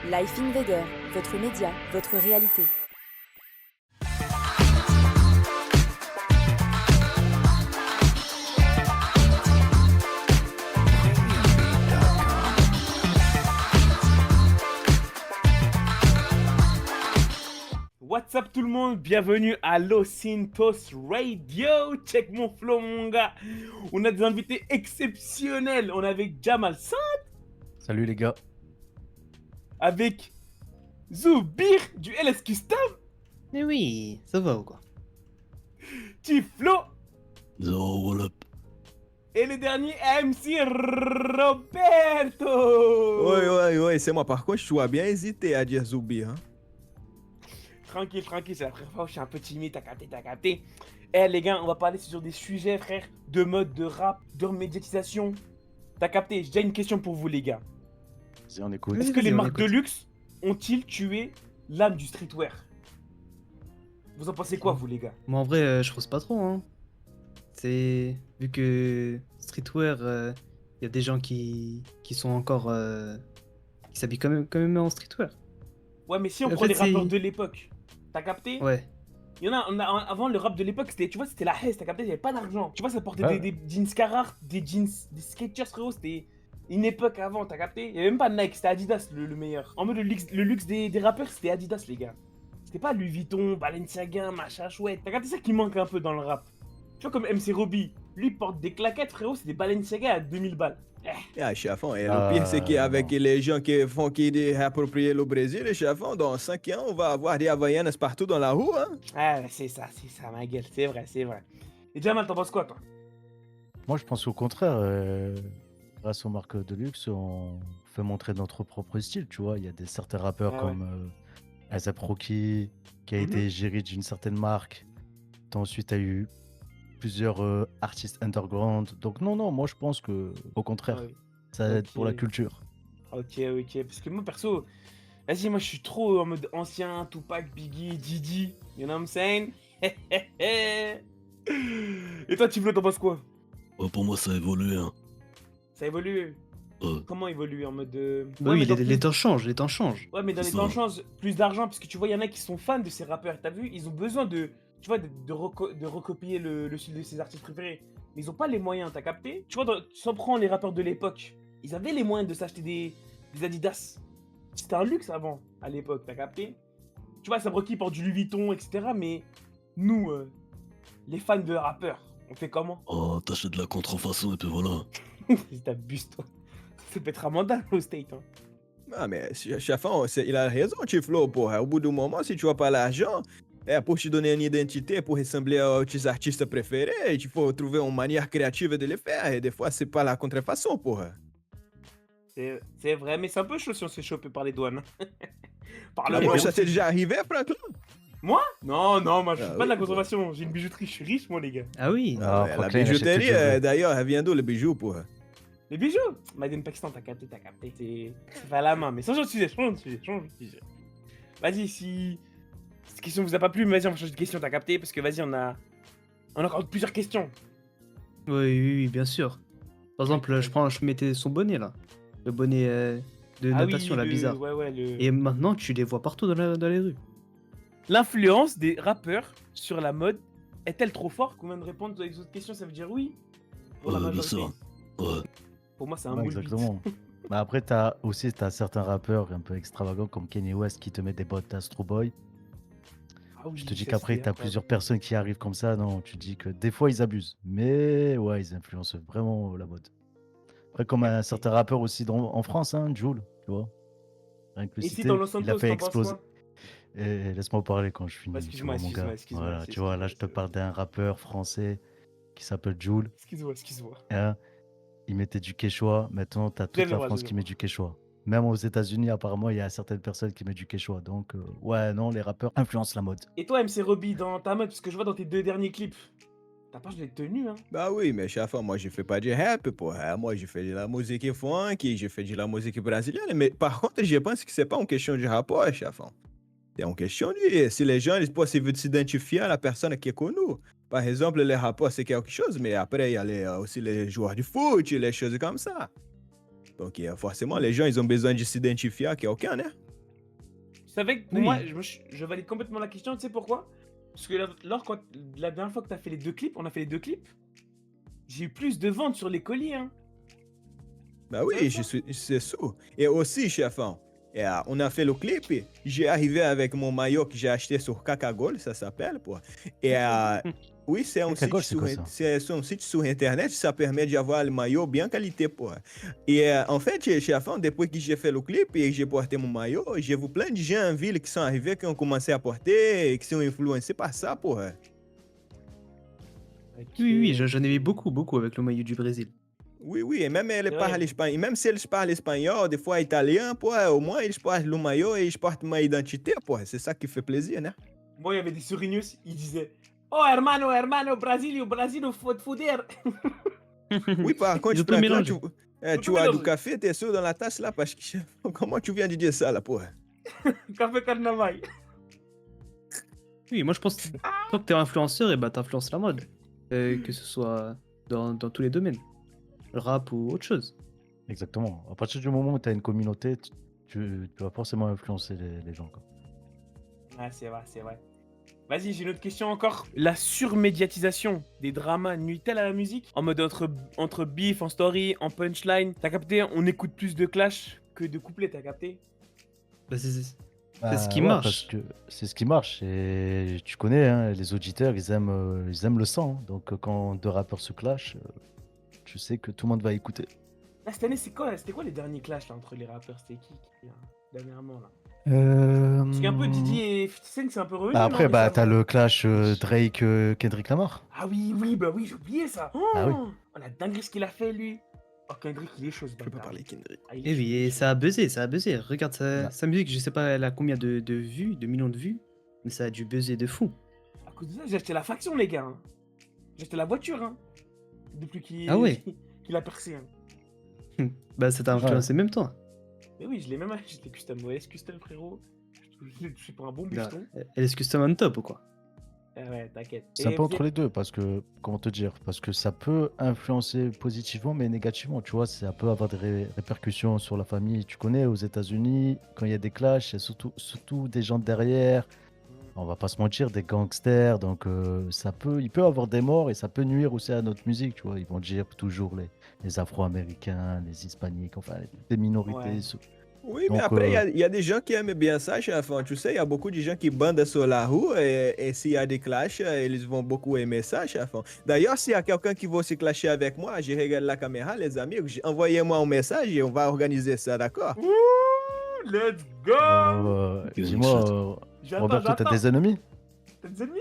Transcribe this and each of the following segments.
Life Invader, votre média, votre réalité. What's up tout le monde, bienvenue à Los Cintos Radio. Check mon flow mon gars. On a des invités exceptionnels. On est avec Jamal San, Salut les gars. avec Zoubir du LS Custom, Mais oui, ça va ou quoi? Tiflo Zo, what up? et le dernier MC Roberto. Ouais, c'est moi. Par contre, je dois bien hésiter à dire Zoubi. Hein. Tranquille, c'est la première fois où je suis un peu timide, t'as capté. Eh les gars, on va parler sur des sujets frère, de mode, de rap, de médiatisation. T'as capté, j'ai déjà une question pour vous les gars. Vas-y, on écoute. Est-ce que Vas-y, les on marques de écoute. luxe ont-ils tué l'âme du streetwear? Vous en pensez quoi, vous, les gars? Moi en vrai, je pense pas trop. Hein. C'est vu que streetwear, il y a des gens qui sont encore qui s'habillent quand même en streetwear. Ouais, mais si on En prend fait, les rappeurs c'est- de l'époque, t'as capté? Ouais. Il y en a, avant le rap de l'époque, c'était, tu vois, c'était la haisse, t'as capté? Il y avait pas d'argent. Tu vois, ça portait Ouais. des jeans Carhartt, des jeans, des Skechers, frérot, c'était une époque avant, t'as capté? Il y avait même pas Nike, c'était Adidas le meilleur. En mode, le luxe des rappeurs, c'était Adidas, les gars. C'était pas Louis Vuitton, Balenciaga, machin chouette. T'as capté ça qui manque un peu dans le rap? Tu vois, comme MC Robbie, lui il porte des claquettes, frérot, c'est des Balenciaga à 2000 balles. Et chefão, et le pire, c'est qu'avec non. les gens qui font qui réapproprier le Brésil, chefão, dans 5 ans, on va avoir des Havaianas partout dans la rue. Hein. Ah, c'est ça, ma gueule, c'est vrai. Et Jamal, t'en penses quoi, toi? Moi, je pense au contraire. Grâce aux marques de luxe, on fait montrer notre propre style. Tu vois, il y a certains rappeurs Ah comme A$AP Rocky qui a été géré d'une certaine marque. Ensuite, tu as eu plusieurs artistes underground. Donc non, moi je pense que au contraire, Ah oui. ça aide Ok. pour la culture. Ok, parce que moi, perso, vas-y, moi, je suis trop en mode ancien, Tupac, Biggie, Didi, you know what I'm saying? Et toi, Tiflo, t'en penses quoi? Ouais, pour moi, ça a évolué. Hein. Ça évolue? Ouais. Comment évoluer en mode... Bah Ouais, oui, mais dans les plus- temps changent, les temps changent. Ouais, mais dans les C'est temps ça. change plus d'argent, parce que tu vois, il y en a qui sont fans de ces rappeurs, t'as vu? Ils ont besoin de, tu vois, de recopier le style de ses artistes préférés. Mais ils ont pas les moyens, t'as capté? Tu vois, sans prendre les rappeurs de l'époque, ils avaient les moyens de s'acheter des Adidas. C'était un luxe avant, à l'époque, t'as capté? Tu vois, ça Rocky porte du Louis Vuitton, etc. Mais nous, les fans de rappeurs, on fait comment? Oh, t'achètes de la contrefaçon et puis voilà. T'abuses, toi. Ça peut être un mandat au state, hein. Ah, mais chefão, il a raison, Tiflo, porra. Au bout d'un moment, si tu n'as pas l'argent, pour te donner une identité, pour ressembler à tes artistes préférés, il faut trouver une manière créative de le faire. Et des fois, c'est pas la contrefaçon, porra. C'est vrai, mais c'est un peu chaud si on se fait choper par les douanes. Hein. Par Ah, le moi, monde. ça t'est déjà arrivé, Franklin? Moi? Non, moi je fais Ah pas de la oui, consommation, j'ai une bijouterie, je suis riche moi les gars. Ah oui. Ah, La Franklin, il achète que bijouterie, du vrai. d'ailleurs, elle vient d'où, le bijou, porra? Les bijoux? Made in Pakistan, t'as capté, c'est fait à la main, mais changeons de sujet. Vas-y, si cette question vous a pas plu, mais vas-y, on va changer de question, t'as capté, parce que vas-y, on a encore plusieurs questions. Oui, bien sûr. Par exemple, je mettais son bonnet là. Le bonnet de natation là, bizarre. Ouais, Et maintenant, tu les vois partout dans les rues. L'influence des rappeurs sur la mode est-elle trop forte? Qu'on vient de répondre avec les autres questions, ça veut dire oui? Pour la Ouais, bien majorité. sûr. Ouais. Pour moi, c'est un Ouais, bullbit. exactement. Mais après, t'as certains rappeurs un peu extravagants comme Kanye West qui te met des bottes d'Astro Boy. Ah oui, Je te dis ça, qu'après, c'était t'as incroyable. plusieurs personnes qui arrivent comme ça. Non, tu te dis que des fois, ils abusent. Mais ouais, ils influencent vraiment la mode. Après, comme un certain rappeur aussi en France, hein, Jul, tu vois. Rien que le Et si citer, dans Los il a Santos, fait t'en penses exploser. quoi? Et laisse-moi parler quand je finis. Ouais, tu excuse-moi, vois, mon gars. Voilà, excuse-moi, tu vois, là, je te parle d'un rappeur français qui s'appelle Jul. Excuse-moi. Hein. Il mettait du Quechua. Maintenant, tu as toute le la droit, France j'ai le qui met droit. du Quechua. Même aux États-Unis, apparemment, il y a certaines personnes qui mettent du Quechua. Donc, ouais, non, les rappeurs influencent la mode. Et toi, MC Robbie, dans ta mode, parce que je vois dans tes 2 derniers clips, t'as pas de tenue, hein? Bah oui, mais chefão, moi, je fais pas de rap, porra. Moi, je fais de la musique funk, je fais de la musique brésilienne. Mais par contre, je pense que c'est pas une question de rapport, chefão. C'est une question de si les gens ils peuvent s'identifier à la personne qui est connue. Par exemple, les rapports, c'est quelque chose, mais après, il y a aussi les joueurs de foot, les choses comme ça. Donc, forcément, les gens, ils ont besoin de s'identifier à quelqu'un, né? Tu savais que Oui. moi, je valide complètement la question, tu sais pourquoi? Parce que la dernière fois que t'as fait les deux clips, on a fait les deux clips, j'ai eu plus de ventes sur les colis, hein. Bah savais oui, ça? c'est ça. Et aussi, chef, hein, on a fait le clip. Et j'ai arrivé avec mon maillot que j'ai acheté sur Kakagol, ça s'appelle, quoi. Et oui, c'est un, Kakagol, site c'est sur, quoi ça? c'est un site sur Internet, ça permet d'avoir le maillot bien qualité, quoi. Et en fait, chef, hein, depuis que j'ai fait le clip et j'ai porté mon maillot, j'ai vu plein de gens en ville qui sont arrivés, qui ont commencé à porter et qui sont influencés par ça, quoi. Ok. Oui, j'en ai vu beaucoup avec le maillot du Brésil. Oui, oui, et même elle C'est parle vrai. espagnol, même si eles parlent espagnol, des fois italien, au moins ils portent le maillot et ils portent ma identité, c'est ça qui fait plaisir, né? Moi, il y avait des souris, ils disaient Oh, hermano, Brasil, faut te foder. Oui, par contre, Ils tu ont tout prends quand mélangé. tu as du café, t'es sûr dans la tasse là, parce que comment tu viens de dire ça là, Café Carnaval. Oui, moi je pense que toi que t'es influenceur, et bah t'influences la mode. Que ce soit dans tous les domaines. Le rap ou autre chose. Exactement. À partir du moment où tu as une communauté, tu vas forcément influencer les gens, quoi. Ah, c'est vrai. Vas-y, j'ai une autre question encore. La surmédiatisation des dramas nuit-elle à la musique? En mode entre beef, en story, en punchline. T'as capté? On écoute plus de clash que de couplets, t'as capté? Bah, c'est ce Bah qui ouais, marche. parce que c'est ce qui marche. Et tu connais, hein, les auditeurs, ils aiment le sang, hein. Donc quand deux rappeurs se clashent, tu sais que tout le monde va écouter. Là, cette année, c'était quoi les derniers clashs là, entre les rappeurs? C'était qui là, dernièrement là? Euh... Parce qu'un peu Didi et 50 Cent, c'est un peu revenu, Bah non, après, bah t'as récemment? le clash Drake Kendrick Lamar. Ah oui, bah oui, j'ai oublié ça. Ah oui. Oh, la dinguerie ce qu'il a fait, lui. Oh, Kendrick, il est chaud, ce Je peux pas bâtard. parler Kendrick. Ah, il est Et chaud, oui, il est et chaud. ça a buzzé. Regarde Bah. sa musique, je sais pas elle a combien de vues, de millions de vues, mais ça a dû buzzer de fou. À cause de ça, j'ai acheté la faction, les gars, hein. J'ai acheté la voiture, hein. Depuis qu'il Ah ouais. qu'il a percé, hein. Bah ça t'a Ouais. influencé même toi. Mais oui, je l'ai même acheté custom OS, custom, frérot. Je l'ai touché pour un bon Bah, bifton. elle est custom on top ou quoi? Ah ouais, t'inquiète. C'est un Et peu vous entre êtes- les deux, parce que, comment te dire, parce que ça peut influencer positivement, mais négativement, tu vois, ça peut avoir des répercussions sur la famille. Tu connais, aux États-Unis, quand il y a des clashs, il y a surtout des gens derrière, on va pas se mentir, des gangsters, donc il peut avoir des morts et ça peut nuire aussi à notre musique, tu vois. Ils vont dire toujours les Afro-Américains, les Hispaniques, enfin, des minorités. Ouais. Oui, mais Donc, après, il y a des gens qui aiment bien ça, chef. Tu sais, il y a beaucoup de gens qui bandent sur la rue et s'il y a des clashs, ils vont beaucoup aimer ça, chef. D'ailleurs, s'il y a quelqu'un qui veut se clasher avec moi, je regarde la caméra, les amis, envoyez-moi un message et on va organiser ça, d'accord? Ouh, let's go! dis-moi, Roberto, t'as des ennemis? T'as des ennemis?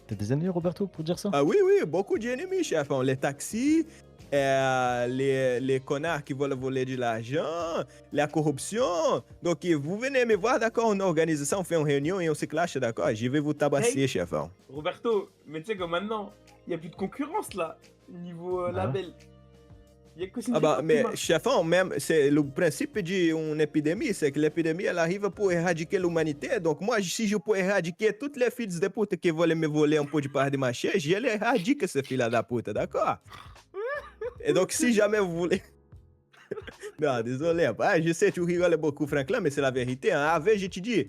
T'as des ennemis, Roberto, pour dire ça? Ah oui, beaucoup d'ennemis, chef. Les taxis, les connards qui veulent voler de l'argent, la corruption. Donc, vous venez me voir, d'accord? On organise ça, on fait une réunion et on se clash, d'accord? Je vais vous tabasser, Hey. chef. Roberto, mais tu sais que maintenant, il n'y a plus de concurrence là, niveau Ouais. label. Il n'y a que Ah bah, Syndicate qui mais marche. chef, même, c'est le principe d'une épidémie, c'est que l'épidémie, elle arrive pour éradiquer l'humanité. Donc, moi, si je peux éradiquer toutes les filles de pute qui veulent me voler un peu de part de ma chaise, je les éradique, ces filles de pute, d'accord? Et donc, si jamais vous voulez... Non, désolé. Ah, je sais, tu rigoles beaucoup, Franklin, mais c'est la vérité. Hein. Avec, je te dis,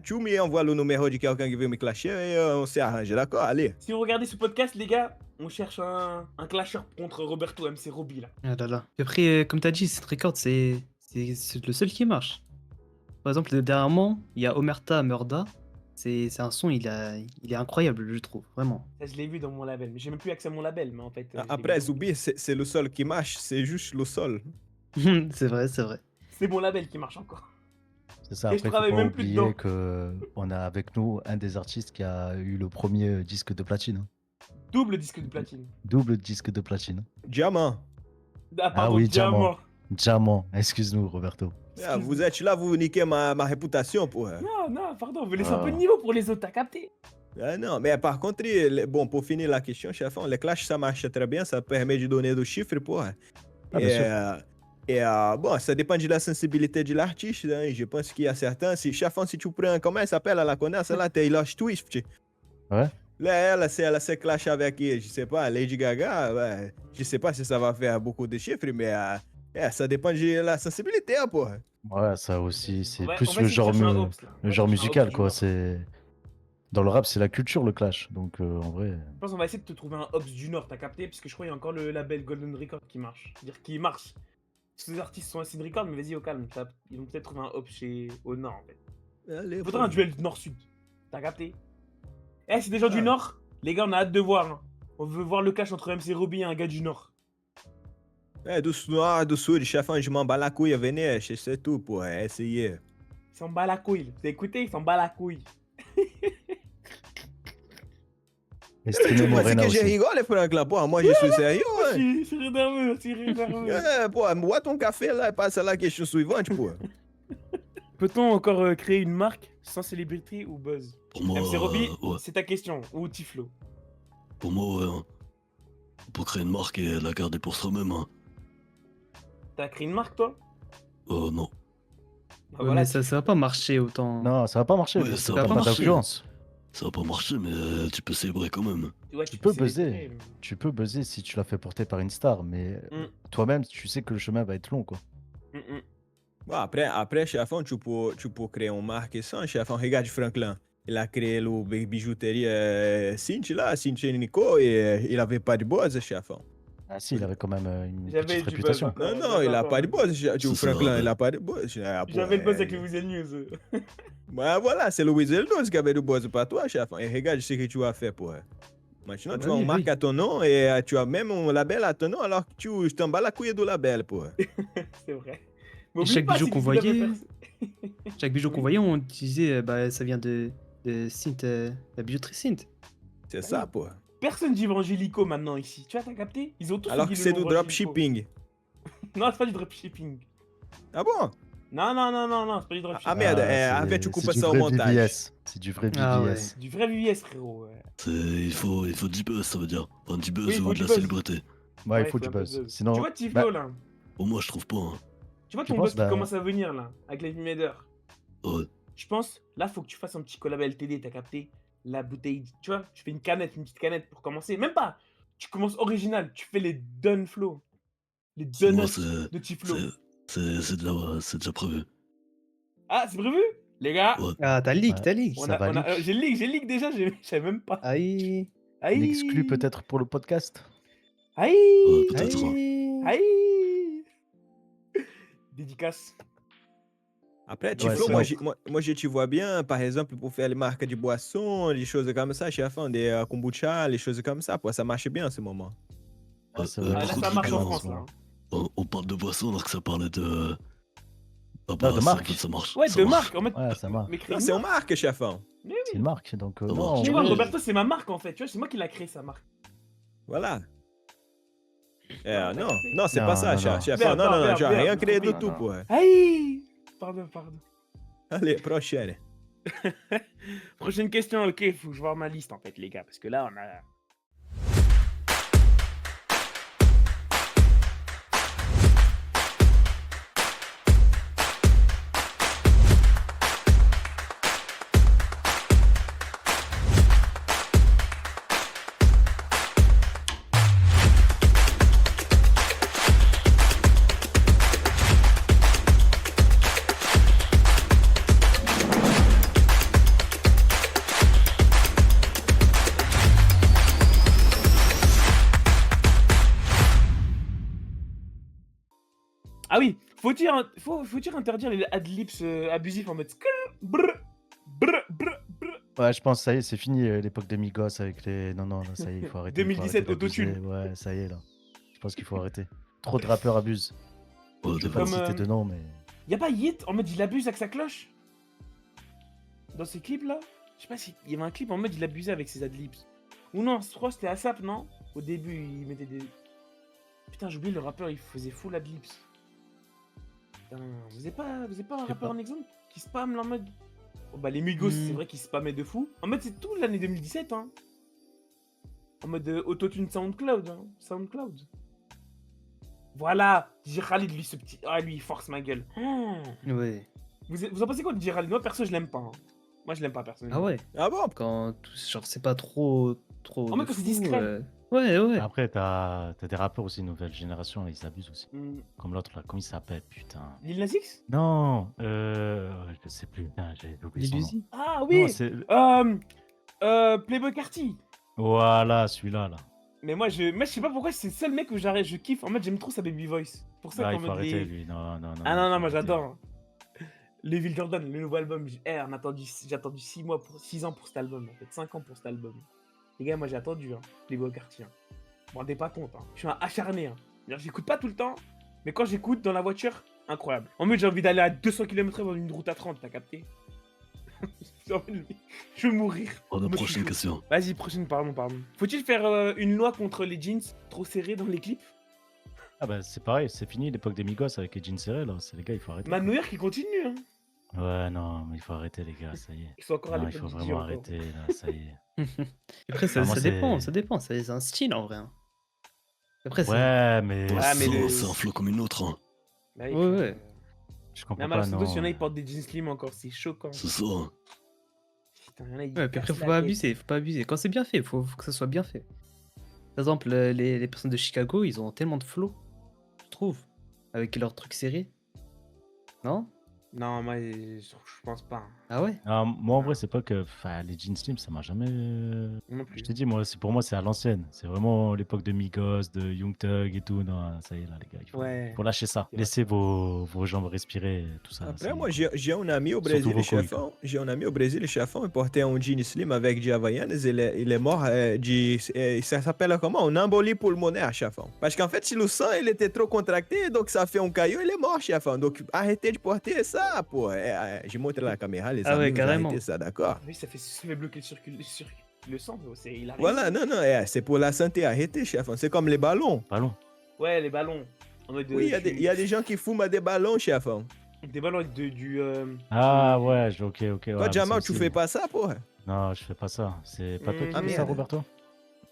tu me envoies le numéro de quelqu'un qui veut me clasher et on s'arrange, d'accord? Allez. Si vous regardez ce podcast, les gars, on cherche un clasher contre Roberto MC Roby là. Ah là là. Et après, comme t'as dit, cette record, c'est le seul qui marche. Par exemple, dernièrement, il y a Omerta Murda. C'est un son, il est incroyable, je trouve, vraiment. Ça, je l'ai vu dans mon label, mais j'ai même plus accès à mon label, mais en fait. Je l'ai Après, vu. Zoubi, c'est le sol qui marche, c'est juste le sol. C'est vrai. C'est mon label qui marche encore. C'est ça, Et je après, il faut travaille pas même plus dedans. oublier qu'on a avec nous un des artistes qui a eu le premier disque de platine, hein. Double disque de platine. Double disque de platine. Diamant. Ah, pardon, oui, diamant. Diamant, excuse-nous, Roberto. Vous êtes là, vous niquez ma réputation pour... Non, pardon, vous laissez un Ah. peu de niveau pour les autres, t'as capté? Ah non, mais par contre, bon, pour finir la question, chef, les clashs, ça marche très bien, ça permet de donner des chiffres, Ah, bien sûr. Bon, ça dépend de la sensibilité de l'artiste, hein. Je pense qu'il y a certains, chef, si tu prends, comment elle s'appelle, la connasse, là, Taylor Swift. Ouais. Là, elle se clash avec, je sais pas, Lady Gaga, ouais, je sais pas si ça va faire beaucoup de chiffres, mais Ça dépend de la sensibilité, hein, porra. Ouais, ça aussi, c'est On va plus le essayer de genre, chercher un Hobbs, là. On le va genre chercher un Hobbs musical, du quoi. Nord. C'est dans le rap, c'est la culture, le clash. Donc en vrai, Je pense qu'on va essayer de te trouver un Hobbs du Nord, t'as capté? Parce que je crois qu'il y a encore le label Golden Record qui marche. C'est-à-dire qui marche. Tous les artistes sont Acid Record, mais vas-y, au calme. Ils vont peut-être trouver un Hobbs au Nord, en fait. Allez, Il faudra un duel Nord-Sud. T'as capté? Eh, c'est des gens du Ah. Nord. Les gars, on a hâte de voir. Hein. On veut voir le clash entre MC Robbie et un gars du Nord. Do Nord, do Sul, chefão de Mambalacuia, Veneste, c'est tout, porra. Essa aí é. Ils s'en bat la couille. Vous avez écouté? Ils s'en bat la couille. et streamer Mas Morena que j'ai aussi. rigolé, Franklin, porra. Moi, je suis sérieux, hein. C'est nerveux, c'est nerveux. Porra, bois ton café là et passe à la question suivante, porra. Peut-on encore créer une marque sans célébrité ou buzz? Pour moi, MC Robbie, ouais. c'est ta question. Ou Tiflo? Pour moi, ouais. Hein. On peut créer une marque et la garder pour soi-même. Hein. T'as créé une marque, toi? Non. Bah Ouais, voilà, mais ça va pas marcher autant. Non, ça va pas marcher. Ouais, parce ça que va t'as pas pas marcher. d'influence. Ça va pas marcher, mais tu peux célébrer quand même. ouais, Tu peux célébrer, buzzer. Tu peux buzzer si tu l'as fait porter par une star, mais toi-même, tu sais que le chemin va être long, quoi. Bon, après, chefão, tu peux créer une marque sans, chefão. Regarde Franklin. Il a créé le bijouterie Cinti là, Cinti Nico, et il avait pas de buzz, chefão. Ah si, il avait quand même une J'avais petite du réputation. buzz encore. Non, il a pas de buzz, C'est ça, Franklin, ouais. il a pas de buzz. J'avais le buzz avec le Weasel News. Bah voilà, c'est le Weasel News qui avait du buzz pour toi, chefão. Et regarde ce que tu as fait, porra. Maintenant, tu as Oui, une marque oui. à ton nom et tu as même un label à ton nom alors que tu t'en bats la couille du label, porra. C'est vrai. Et chaque bijou qu'on voyait, Oui. on disait bah ça vient de Synth, la bijouterie Synth. C'est ça, porra. Personne dit Evangelico maintenant ici. Tu vois, t'as capté? Ils ont tous Alors dit que le c'est nom du Evangelico. dropshipping. Non, c'est pas du dropshipping. Ah bon? Non, c'est pas du dropshipping. Ah merde, c'est- avec tu coupes c'est du ça au vrai montage. VVS. C'est du vrai Ah ouais. VVS. Du vrai VVS, frérot. Ouais. Il faut du buzz, ça veut dire. Enfin, du buzz Oui, il faut ou du de la buzz. célébrité. Ouais, il Ouais, faut du un peu de buzz. buzz. Sinon, Tu vois Tiflo là? Pour moi, je trouve pas. Hein. Tu vois Tu ton penses, buzz qui bah- commence à venir là, avec les Mader. Ouais. Je pense, là, faut que tu fasses un petit collab LTD, t'as capté? La bouteille, tu vois, tu fais une petite canette pour commencer. Même pas! Tu commences original, tu fais les Dun Flow. Les Pour moi, donuts de Tiflo. c'est déjà prévu. Ah, c'est prévu? Les gars, Ouais. Ah, t'as leak, Ouais. t'as leak. Ça va leak. j'ai leak déjà, je savais même pas. Aïe, Aïe! une exclue peut-être pour le podcast. Aïe! Ouais, peut-être. Hein. aïe. Aïe! Dédicace. Après, Ouais, Tiflo, c'est moi, je te vois bien, par exemple, pour faire les marques de boissons, les choses comme ça, chefão, des kombucha, les choses comme ça, ça marche bien en ce moment. Ouais, c'est Ouais, vrai. Ah, par là, contre, ça marche en Nico, France, là. On parle de boisson alors que ça parlait de. Ah de ça, marque. en fait, ça marche. Ouais, ça de marche. marque, en mode. Ouais, ça marche. Mais créer Non, une c'est une marque. marque, chefão. C'est une marque, donc Ça non. marche. en Tu vois, vrai, Roberto, c'est ma marque, en fait. Tu vois, c'est moi qui l'a créé, sa marque. Voilà. t'as Non, capté. non, c'est Non, pas ça, non, non. chefão. Non, non, non, j'ai rien créé du non, tout, non. porra. Aïe! Pardon. Allez, prochaine. Prochaine question, ok, faut que je vois ma liste, en fait, les gars, parce que là, on a... Ah oui, faut-il interdire les adlibs abusifs en mode skrr, brr, brr, brr, brr. Ouais, je pense ça y est, c'est fini l'époque de Migos avec les. Non, non, là, ça y est, il faut arrêter. 2017 faut arrêter d'abuser. autotune. Ouais, ça y est, là. Je pense qu'il faut arrêter. Trop de rappeurs abusent. Ouais, Je de vais pas Comme, citer de nom, mais. Y a pas Yit en mode il abuse avec sa cloche? Dans ces clips là? Je sais pas s'il y avait un clip en mode il abusait avec ses adlibs. Ou non, je crois que c'était ASAP, non? Au début, il mettait des... Putain, j'ai oublié le rappeur, il faisait full adlibs. Putain, vous avez pas un rappeur pas. en exemple qui spam là en mode... Oh bah les Migos, c'est vrai qu'ils spammaient de fou. En mode c'est tout l'année 2017, hein. En mode autotune SoundCloud, hein. SoundCloud. Voilà, DJ Khalid, lui, ce petit... Ah, lui, il force ma gueule. Ouais. Vous en pensez quoi de DJ Khalid? Moi, perso, je l'aime pas. Hein. Moi, je l'aime pas, personnellement. Ah ouais. Ah bon? Quand genre c'est pas trop En mode de quand c'est fou, discret. Ouais. Après, t'as des rappeurs aussi, nouvelle génération, là, ils abusent aussi. Hmm, Comme l'autre, là, comment il s'appelle, putain. Lil Nas X? Non, je sais plus, putain, j'ai oublié son nom. L'illusie. Ah Non, oui! c'est... Playboy Carti. Voilà, celui-là, là. Mais moi, je sais pas pourquoi c'est le seul mec que je kiffe. En fait, j'aime trop sa baby voice. Pour ça Ah, qu'en il faut mode arrêter, les. lui. Non, Ah il non, faut non, moi arrêter. j'adore. Levil Jordan, le nouveau album. J'ai attendu 6 ans pour cet album. En fait, 5 ans pour cet album. Les gars, moi j'ai attendu. Hein. Playboy Carti. Hein. Vous vous rendez pas compte. Hein. Je suis un acharné. Hein. C'est-à-dire, j'écoute pas tout le temps. Mais quand j'écoute dans la voiture, incroyable. En mode, j'ai envie d'aller à 200 km/h dans une route à 30, t'as capté? Je veux mourir. Oh, la Moi, je suis prochaine chaud. question. Vas-y, prochaine, pardon. Faut-il faire une loi contre les jeans trop serrés dans les clips? Ah bah c'est pareil, c'est fini l'époque des Migos avec les jeans serrés, là. C'est les gars, il faut arrêter. Man New York, il continue. Hein. Ouais, non, mais il faut arrêter, les gars, ça y est. Ils sont encore à Non, il l'époque faut du vraiment Dior, encore. arrêter, là, ça y est. Après, ça, Ah, moi, ça c'est- dépend, ça dépend. C'est un style en vrai. Hein. Après, c'est. Ouais, mais... Ouais, Ah, mais le- c'est un flow comme une autre. Hein. Bah oui, Ouais, frère, ouais. Je comprends Même à la pas, Santos, il y en a, non. ils portent des jeans slim encore, c'est choquant. C'est ça. Putain, il y en a, ils Ouais, puis après, cassent faut la pas tête. abuser, faut pas abuser. Quand c'est bien fait, faut que ça soit bien fait. Par exemple, les personnes de Chicago, ils ont tellement de flow, je trouve, avec leurs trucs serrés. Non? Non, moi, je pense pas. Hein. Ah ouais? Ah, moi, en vrai, c'est pas que... Enfin, les jeans slim, ça m'a jamais... Non plus. Je t'ai dit, moi, pour moi, c'est à l'ancienne. C'est vraiment l'époque de Migos, de Young Thug et tout. Non, ça y est, là, les gars, Ouais. faut lâcher ça. C'est vrai. Laissez vos jambes respirer, tout ça. ça Après, y est, moi, quoi. j'ai un ami au Surtout Brésil, vos le couilles, chefão. J'ai un ami au Brésil, le chefão. Il portait un jean slim avec du Havaianas. Il est mort ça s'appelle comment? Une embolie pulmonaire, chefão. Parce qu'en fait, si le sang il était trop contracté, donc ça fait un caillot, il est mort, chefão. Donc, arrêtez de porter ça, pô. Je montre la caméra, les Ah ouais, amis, vous carrément. arrêtez ça, d'accord? Oui, ça fait bloquer le sang, il arrive. Voilà, non, c'est pour la santé, arrêtez, chefão. C'est comme les ballons. Ballon. Ouais, les ballons. En mode, Oui, il y a des gens qui fument à des ballons, chefão. Des ballons avec du. Ah ouais, ok. Ouais, Toi, mais ça Jamal, tu aussi, fais pas ça, pô? Non, je fais pas ça. C'est pas toi qui Ah, fais ça, merde. Roberto?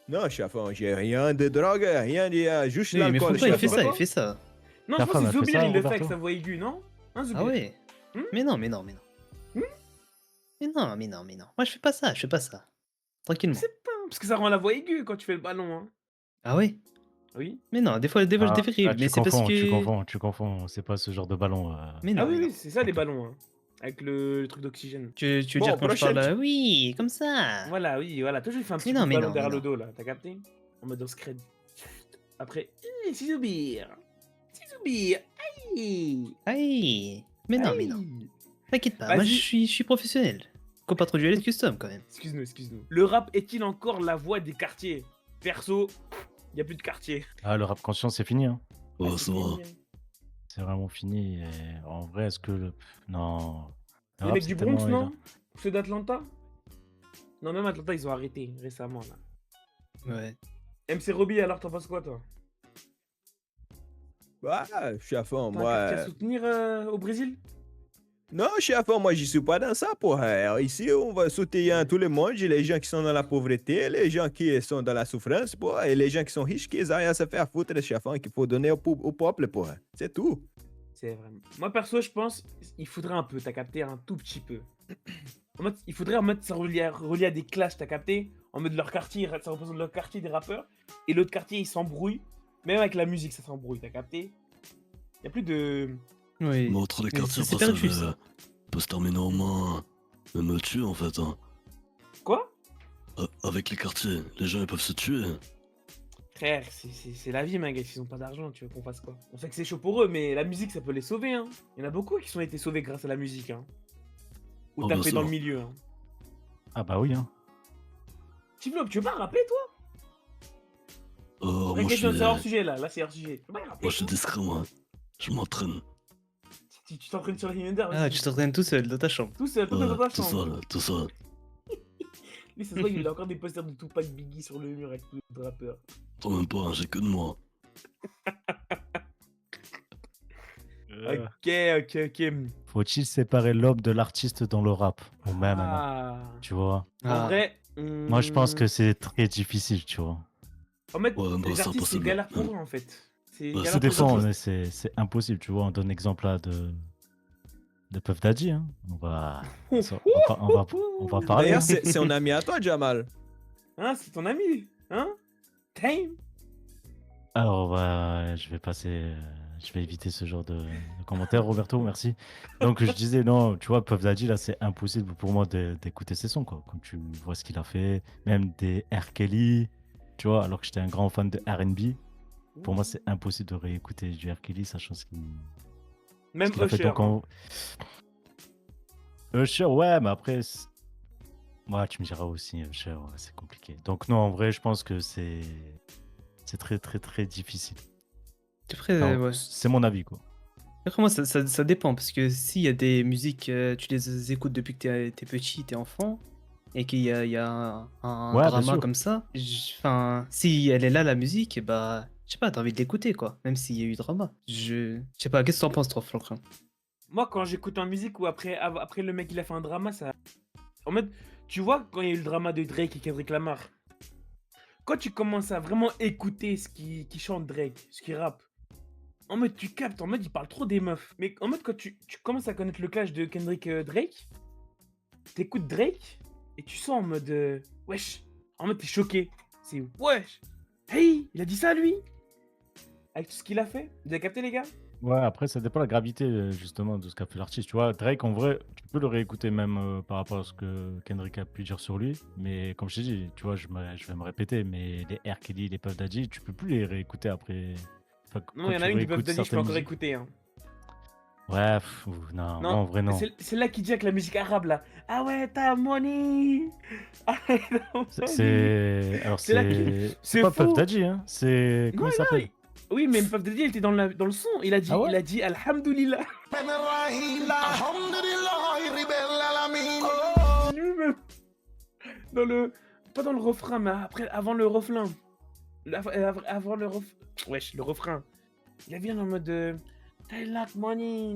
Non, chefão, j'ai rien de drogue, rien de... Juste Oui, mais l'alcool, pourquoi il fait chefão. ça? Il fait ça. Non, Ta je pense femme que a fait Zoubir, ça, il le fait avec Roberto sa voix aiguë, non? Hein, Zoubir? Ah ouais? Hmm? Mais non. Hmm? Mais non. Moi, je fais pas ça. Tranquillement. C'est pas, parce que ça rend la voix aiguë quand tu fais le ballon, hein. Ah ouais? Oui. Mais non, des fois, je Ah, dérive. tu Mais c'est parce confonds, que. tu confonds. C'est pas ce genre de ballon. Mais non. Ah oui, mais non. oui, c'est ça les ballons, hein. Avec le truc d'oxygène. Tu veux Bon, dire quand je parle prochaine- oui, comme ça. Voilà, oui, voilà. Toi, je lui fais un petit Mais coup non, de mais ballon non, derrière mais le dos, là. T'as capté? En mode scred. Après, c'est Zoubir. C'est Zoubir. Aïe. Aïe. Mais non. Aïe. T'inquiète pas, moi Vas-y. je suis professionnel. Compas trop dueliste custom quand même. Excuse-nous. Le rap est-il encore la voix des quartiers? Perso, y a plus de quartier. Ah, le rap conscient, c'est fini. Hein. Ouais, Ah, c'est vrai. fini, hein. C'est vraiment fini. Et en vrai, est-ce que... Non. Le Les rap, mecs c'est du tellement Bronx, énorme. non? Ceux d'Atlanta? Non, même Atlanta, ils ont arrêté récemment, là. Ouais. MC Robbie, alors t'en penses quoi, toi? Bah, chefão, T'as un moi... quartier à soutenir au Brésil? Non, chefão, moi, je suis pas dans ça, porra. Ici, on va soutenir tout le monde, les gens qui sont dans la pauvreté, les gens qui sont dans la souffrance, porra, et les gens qui sont riches, qui aillent à se faire foutre, chefão, qu'il faut donner au peuple, porra. C'est tout. C'est vraiment. Moi, perso, je pense il faudrait un peu, t'as capté, un tout petit peu. En mode, il faudrait en mode ça relié à des classes, t'as capté? En mode leur quartier, ça représente leur quartier des rappeurs, et l'autre quartier, ils s'embrouillent. Même avec la musique, ça s'embrouille, t'as capté? Y a plus de. Oui. Mais entre les Mais quartiers, c'est après, ça perdu, ça. peut se terminer en main. Même me tuer, en fait. Hein. Quoi? Avec les quartiers, les gens, ils peuvent se tuer. Frère, c'est la vie, ma gueule. S'ils ont pas d'argent, tu veux qu'on fasse quoi? On sait que c'est chaud pour eux, mais la musique, ça peut les sauver, hein. Il y en a beaucoup qui ont été sauvés grâce à la musique, hein. Ou Oh, bien tapés dans sûr. le milieu, hein. Ah bah oui. Hein. Tivlo, tu veux pas rappeler, toi? Moi, Vraie je question, suis... c'est hors sujet, là, c'est hors sujet. Tu peux pas rappeler, Moi, je suis toi? discret, moi. Je m'entraîne. Tu t'entraînes sur la Hinder Ah, tu t'entraînes tout seul dans ta chambre. Tout seul, tout seul dans ta Tout chambre. seul, tout seul. Lui, c'est vrai, il a encore des posters de Tupac Biggie sur le mur avec tous les rappeurs. Toi, même pas, hein, j'ai que de moi. Ok. Faut-il séparer l'homme de l'artiste dans le rap? Ou même, non, Ah. tu vois? En Ah. vrai. Moi, je pense que c'est très difficile, tu vois. En fait, Ouais, non, les c'est artistes, c'est impossible. galère pour eux, en fait. C'est Ouais, galère Ça pour les dépend, artistes. mais c'est impossible, tu vois. On donne l'exemple là de Puff Daddy. Hein. On va parler. D'ailleurs, c'est un ami à toi, Jamal. Hein, c'est ton ami? Hein? Damn. Alors, je vais passer, je vais éviter ce genre de commentaires, Roberto, merci. Donc, je disais, non, tu vois, Puff Daddy, là, c'est impossible pour moi d'écouter ses sons, quoi. Quand tu vois ce qu'il a fait, même des R. Kelly, tu vois, alors que j'étais un grand fan de R&B, pour moi, c'est impossible de réécouter du R. Kelly, sachant ce Même qu'il a fait. Usher. Donc, Hein. Usher, ouais, mais après, ouais, tu me diras aussi, Usher, ouais, c'est compliqué. Donc, non, en vrai, je pense que c'est très, très, très difficile. Après, Enfin, ouais. c'est mon avis, quoi. Après, moi, ça dépend, parce que s'il y a des musiques, tu les écoutes depuis que t'es petit, t'es enfant, et qu'il y a un Ouais, bien drama sûr. comme ça, enfin, si elle est là, la musique, bah, je sais pas, t'as envie de l'écouter, quoi, même s'il y a eu drama. Je sais pas, qu'est-ce que t'en penses, toi, Florent? Moi, quand j'écoute en musique ou après le mec il a fait un drama, ça. En mode, tu vois, quand il y a eu le drama de Drake et Kendrick Lamar, quand tu commences à vraiment écouter ce qui chante Drake, ce qui rappe, en mode tu captes, en mode il parle trop des meufs. Mais en mode quand tu commences à connaître le clash de Kendrick Drake, t'écoutes Drake et tu sens en mode wesh, en mode t'es choqué. C'est wesh, hey, il a dit ça lui avec tout ce qu'il a fait. Vous avez capté les gars? Ouais, après, ça dépend de la gravité, justement, de ce qu'a fait l'artiste. Tu vois, Drake, en vrai, tu peux le réécouter même par rapport à ce que Kendrick a pu dire sur lui. Mais comme je t'ai dit, tu vois, je vais me répéter, mais les R. Kelly, les Puff Daddy, tu peux plus les réécouter après. Enfin, Non, quand il y en tu a une du Puff réécoutes Daddy, je peux certaines encore musiques. écouter. Hein. Ouais, non, moi, Non, en vrai, non. c'est là qui dit avec la musique arabe là. Ah ouais, t'as money. Ah ouais, t'as money. Alors, C'est là qui. c'est C'est pas Puff fou. Daddy, hein. C'est. Non, Comment il s'appelle? oui, mais Puff Daddy, il était dans le son. Il a Ah ouais? dit Alhamdulillah. Lui-même. Dans le. Pas dans le refrain, mais après, avant le refrain. Avant le refrain. Wesh, le refrain. Il vient en mode. I like money.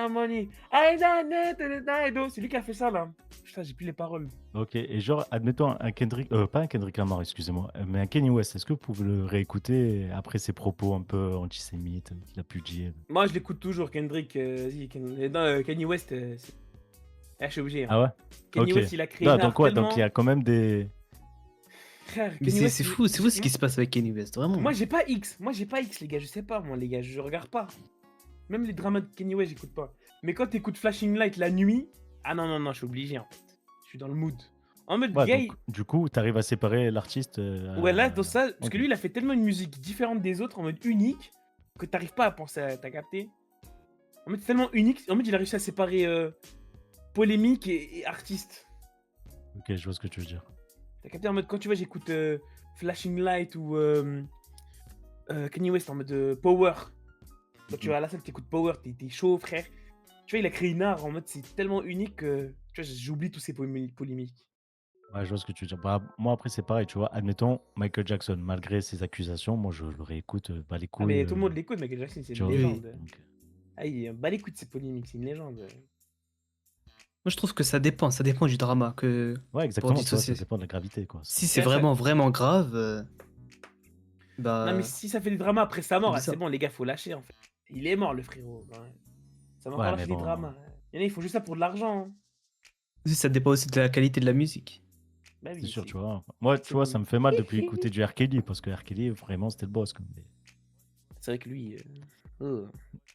Money. C'est lui qui a fait ça là. Putain, j'ai plus les paroles. Ok, et genre, admettons un Kendrick, pas un Kendrick Lamar, excusez-moi, mais un Kanye West, est-ce que vous pouvez le réécouter après ses propos un peu antisémites qu'il a pu dire? Moi, je l'écoute toujours, Kendrick. Kanye West. Ah, je suis obligé. Hein. Ah ouais? Kanye Ok. West, il a créé Non, un art donc ouais, tellement... donc il y a quand même des... Frère, Mais Kanye West, c'est fou ce qui se passe avec Kanye West, vraiment. Moi, j'ai pas X, les gars. Je sais pas, moi, les gars. Je regarde pas. Même les dramas de Kanye West, j'écoute pas. Mais quand t'écoutes Flashing Light la nuit... Ah non, je suis obligé, en fait. Je suis dans le mood. En mode Ouais, gay... donc du coup, t'arrives à séparer l'artiste... Ouais, là, dans ça... Parce ok. que lui, il a fait tellement une musique différente des autres, en mode unique, que t'arrives pas à penser à... T'as capté? En mode, c'est tellement unique. En mode, il a réussi à séparer polémique et artiste. Ok, je vois ce que tu veux dire. T'as capté? En mode, quand tu vois, j'écoute Flashing Light ou Kanye West en mode Power. Quand tu vas à la salle, t'écoutes Power, t'es chaud, frère. Tu vois, il a créé une art en mode, c'est tellement unique que tu vois, j'oublie tous ces polémiques. Ouais, je vois ce que tu veux dire. Bah, moi, après, c'est pareil, tu vois. Admettons, Michael Jackson, malgré ses accusations, moi, je le réécoute, bah, les Ah, couilles, mais tout le monde l'écoute, Michael Jackson, c'est tu une vois. légende. Donc, Ah, il bat les couilles de ces polémiques, c'est une légende. Moi, je trouve que ça dépend du drama, que ouais, pour exactement, tu vois, ça dissocier. dépend de la gravité, quoi. Si c'est Ouais, ça- vraiment, vraiment grave, Non, mais bah, si ça fait des dramas après sa mort, c'est ah, c'est bizarre. bon, les gars, faut lâcher en fait. Il est mort, le frérot. Ouais. Ça m'a Ouais, encore mais lâché des bon, dramas. Il y en a, ils font juste ça pour de l'argent. Hein. Aussi, ça dépend aussi de la qualité de la musique. Bah c'est oui, sûr, c'est tu vois. Moi, tu c'est vois, bon. ça me fait mal depuis écouter du R. Kelly, parce que R. Kelly, vraiment, c'était le boss, quoi. Mais C'est vrai que lui.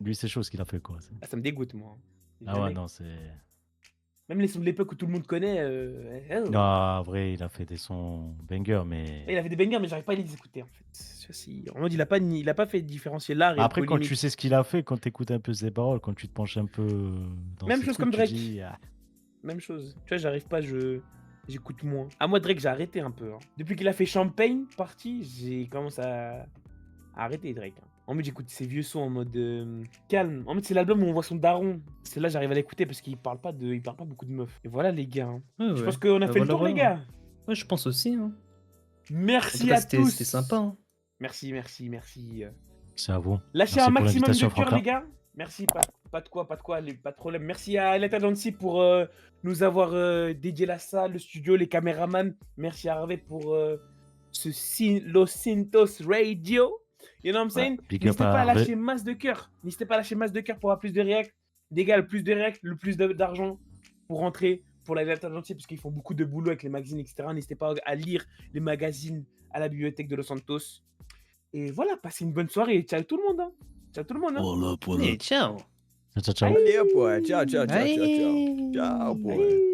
lui, c'est chaud ce qu'il a fait, quoi. Ah, ça me dégoûte, moi. Ah ouais, Jamais. non, c'est... Même les sons de l'époque où tout le monde connaît. Non, en vrai, il a fait des sons bangers, mais... Il avait des bangers, mais j'arrive pas à les écouter en fait. En mode, il a pas fait différencier l'art et le Après, quand tu polémique. sais ce qu'il a fait, quand tu écoutes un peu ses paroles, quand tu te penches un peu dans Même ses chose trucs, comme tu Drake. dis... ah, Même chose. Tu vois, j'arrive pas, j'écoute moins. À moi, Drake, j'ai arrêté un peu. Hein. Depuis qu'il a fait Champagne partie, j'ai commencé à arrêter Drake. Hein. En mode, j'écoute ses vieux sons en mode calme. En mode, c'est l'album où on voit son daron. C'est là, j'arrive à l'écouter parce qu'il parle pas beaucoup de meufs. Et voilà, les gars. Hein. Ouais, Je ouais. pense qu'on a Bah, fait le voilà, tour, les voilà. gars. Ouais, je pense aussi. Hein. En tout Merci cas, à tous. c'était sympa. Hein. Merci. c'est à vous. Lâchez Merci un pour maximum de l'invitation, cœur, Franklin. les gars. Merci, pas de quoi, pas de problème. Merci à Eleta Dancy pour nous avoir dédié la salle, le studio, les caméramans. Merci à Harvey pour Los Cintos Radio. You know what I'm saying? Big up N'hésitez à pas à Harvey. lâcher masse de cœur. N'hésitez pas à lâcher masse de cœur pour avoir plus de réacts. D'égal, plus de réacts, le plus d'argent pour rentrer pour la lecture entier, parce qu'ils font beaucoup de boulot avec les magazines, etc. N'hésitez pas à lire les magazines à la bibliothèque de Los Santos. Et voilà, passez une bonne soirée et ciao tout le monde. Hein. Ciao tout le monde. Hein. Voilà, voilà. Allez, ciao. Ciao, ciao. Allez, boy. Ciao, ciao, ciao, ciao, ciao. Bye. Ciao, boy. Bye.